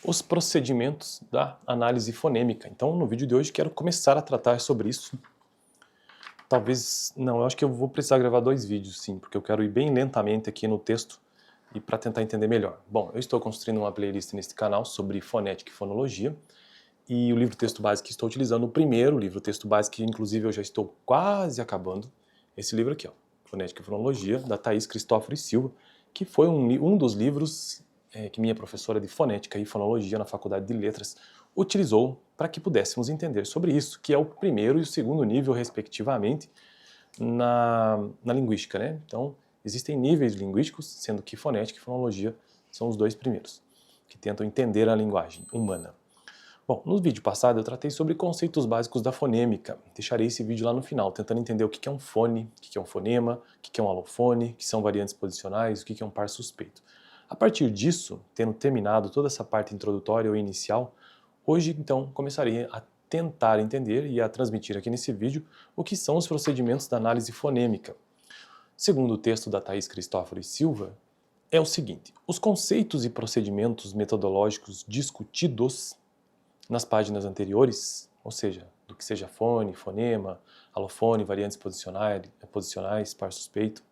os procedimentos da análise fonêmica. Então, no vídeo de hoje, quero começar a tratar sobre isso. Eu acho que eu vou precisar gravar 2 vídeos, sim, porque eu quero ir bem lentamente aqui no texto e para tentar entender melhor. Bom, eu estou construindo uma playlist neste canal sobre fonética e fonologia, e o livro-texto básico que estou utilizando, o primeiro livro-texto básico, que inclusive eu já estou quase acabando, esse livro aqui, ó, Fonética e Fonologia, da Thaís Cristóforo e Silva, que foi um dos livros que minha professora de fonética e fonologia na Faculdade de Letras utilizou para que pudéssemos entender sobre isso, que é o primeiro e o segundo nível, respectivamente, na linguística, né? Então, existem níveis linguísticos, sendo que fonética e fonologia são os 2 primeiros, que tentam entender a linguagem humana. Bom, no vídeo passado eu tratei sobre conceitos básicos da fonêmica. Deixarei esse vídeo lá no final, tentando entender o que é um fone, o que é um fonema, o que é um alofone, o que são variantes posicionais, o que é um par suspeito. A partir disso, tendo terminado toda essa parte introdutória ou inicial, hoje então começarei a tentar entender e a transmitir aqui nesse vídeo o que são os procedimentos da análise fonêmica. Segundo o texto da Thaís Cristóforo e Silva, é o seguinte: os conceitos e procedimentos metodológicos discutidos nas páginas anteriores, ou seja, do que seja fone, fonema, alofone, variantes posicionais, par suspeito,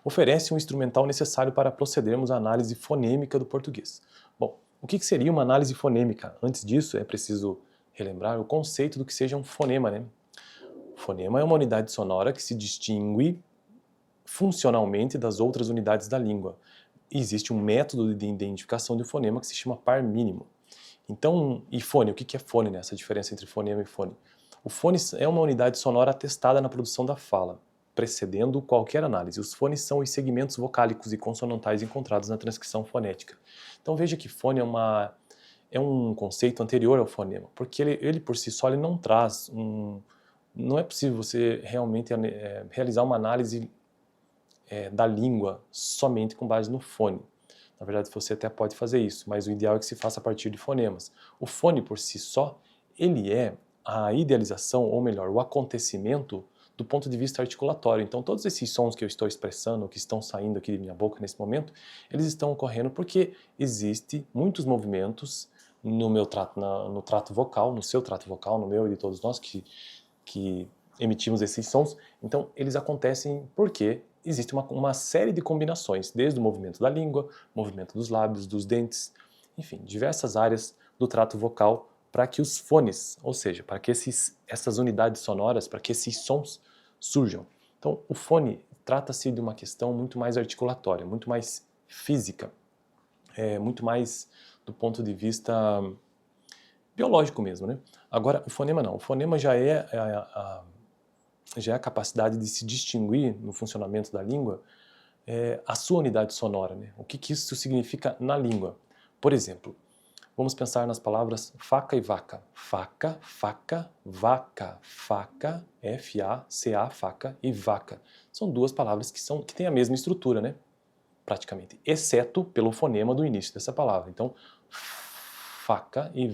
oferece um instrumental necessário para procedermos à análise fonêmica do português. Bom, o que seria uma análise fonêmica? Antes disso, é preciso relembrar o conceito do que seja um fonema, né? O fonema é uma unidade sonora que se distingue funcionalmente das outras unidades da língua. Existe um método de identificação de um fonema que se chama par mínimo. Então, e fone, o que é fone, né? Essa diferença entre fonema e fone? O fone é uma unidade sonora atestada na produção da fala, precedendo qualquer análise. Os fones são os segmentos vocálicos e consonantais encontrados na transcrição fonética. Então veja que fone é um conceito anterior ao fonema, porque ele por si só ele não traz não é possível você realmente realizar uma análise da língua somente com base no fone. Na verdade, você até pode fazer isso, mas o ideal é que se faça a partir de fonemas. O fone, por si só, ele é a idealização, ou melhor, o acontecimento do ponto de vista articulatório. Então, todos esses sons que eu estou expressando, que estão saindo aqui de minha boca nesse momento, eles estão ocorrendo porque existem muitos movimentos no meu trato, no trato vocal, no seu trato vocal, no meu e de todos nós que emitimos esses sons. Então, eles acontecem porque existe uma série de combinações, desde o movimento da língua, movimento dos lábios, dos dentes, enfim, diversas áreas do trato vocal para que os fones, ou seja, para que essas unidades sonoras, para que esses sons surjam. Então, o fone trata-se de uma questão muito mais articulatória, muito mais física, muito mais do ponto de vista biológico mesmo, né? Agora, o fonema não. O fonema já é a capacidade de se distinguir no funcionamento da língua a sua unidade sonora, né? O que isso significa na língua. Por exemplo, vamos pensar nas palavras faca e vaca. Faca, faca, vaca, faca, F-A-C-A, faca e vaca. São duas palavras que têm a mesma estrutura, né? Praticamente, exceto pelo fonema do início dessa palavra. Então, faca e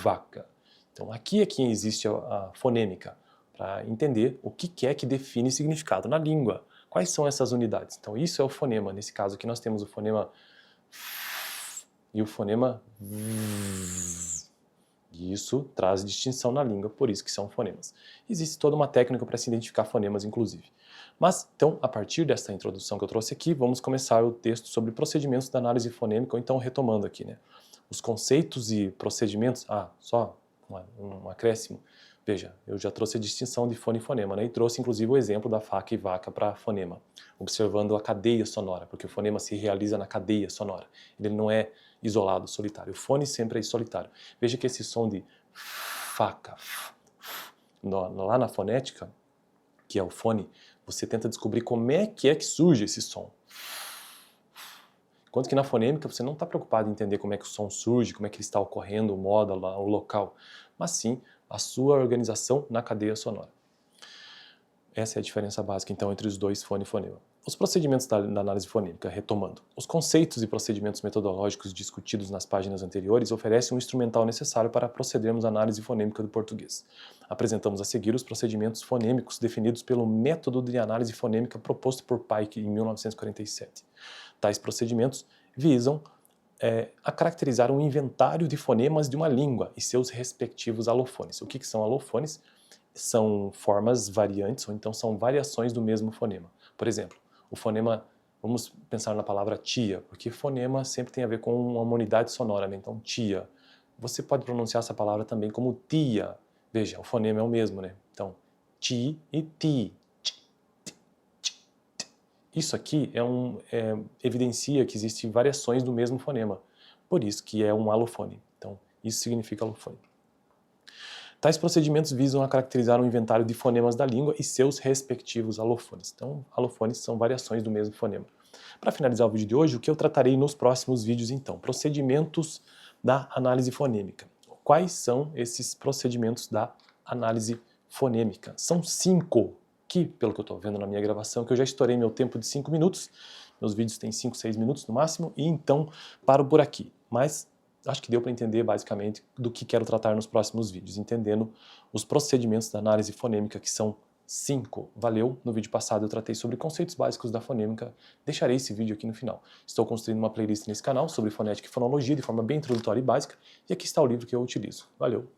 vaca. Então, aqui é que existe a fonêmica, para entender o que é que define significado na língua. Quais são essas unidades? Então, isso é o fonema. Nesse caso aqui, nós temos o fonema e o fonema e isso traz distinção na língua, por isso que são fonemas. Existe toda uma técnica para se identificar fonemas, inclusive. Mas, então, a partir dessa introdução que eu trouxe aqui, vamos começar o texto sobre procedimentos da análise fonêmica, ou então retomando aqui, né? Os conceitos e procedimentos... só um acréscimo. Veja, eu já trouxe a distinção de fone e fonema, né? E trouxe, inclusive, o exemplo da faca e vaca para fonema, observando a cadeia sonora, porque o fonema se realiza na cadeia sonora. Ele não é isolado, solitário. O fone sempre é solitário. Veja que esse som de faca, lá na fonética, que é o fone, você tenta descobrir como é que surge esse som. Enquanto que na fonêmica você não está preocupado em entender como é que o som surge, como é que ele está ocorrendo, o modo, o local, mas sim a sua organização na cadeia sonora. Essa é a diferença básica, então, entre os dois, fone e fonema. Os procedimentos da análise fonêmica, retomando. Os conceitos e procedimentos metodológicos discutidos nas páginas anteriores oferecem um instrumental necessário para procedermos à análise fonêmica do português. Apresentamos a seguir os procedimentos fonêmicos definidos pelo método de análise fonêmica proposto por Pike em 1947. Tais procedimentos visam a caracterizar um inventário de fonemas de uma língua e seus respectivos alofones. O que são alofones? São formas variantes, ou então são variações do mesmo fonema. Por exemplo, o fonema, vamos pensar na palavra tia, porque fonema sempre tem a ver com uma unidade sonora, né? Então tia. Você pode pronunciar essa palavra também como tia. Veja, o fonema é o mesmo, né? Então, ti e ti. Isso aqui evidencia que existem variações do mesmo fonema. Por isso que é um alofone. Então, isso significa alofone. Tais procedimentos visam a caracterizar um inventário de fonemas da língua e seus respectivos alofones. Então, alofones são variações do mesmo fonema. Para finalizar o vídeo de hoje, o que eu tratarei nos próximos vídeos, então? Procedimentos da análise fonêmica. Quais são esses procedimentos da análise fonêmica? São 5, que, pelo que eu estou vendo na minha gravação, que eu já estourei meu tempo de 5 minutos, meus vídeos têm 5, 6 minutos no máximo, e então paro por aqui. Mas acho que deu para entender basicamente do que quero tratar nos próximos vídeos, entendendo os procedimentos da análise fonêmica, que são 5. Valeu! No vídeo passado eu tratei sobre conceitos básicos da fonêmica, deixarei esse vídeo aqui no final. Estou construindo uma playlist nesse canal sobre fonética e fonologia de forma bem introdutória e básica, e aqui está o livro que eu utilizo. Valeu!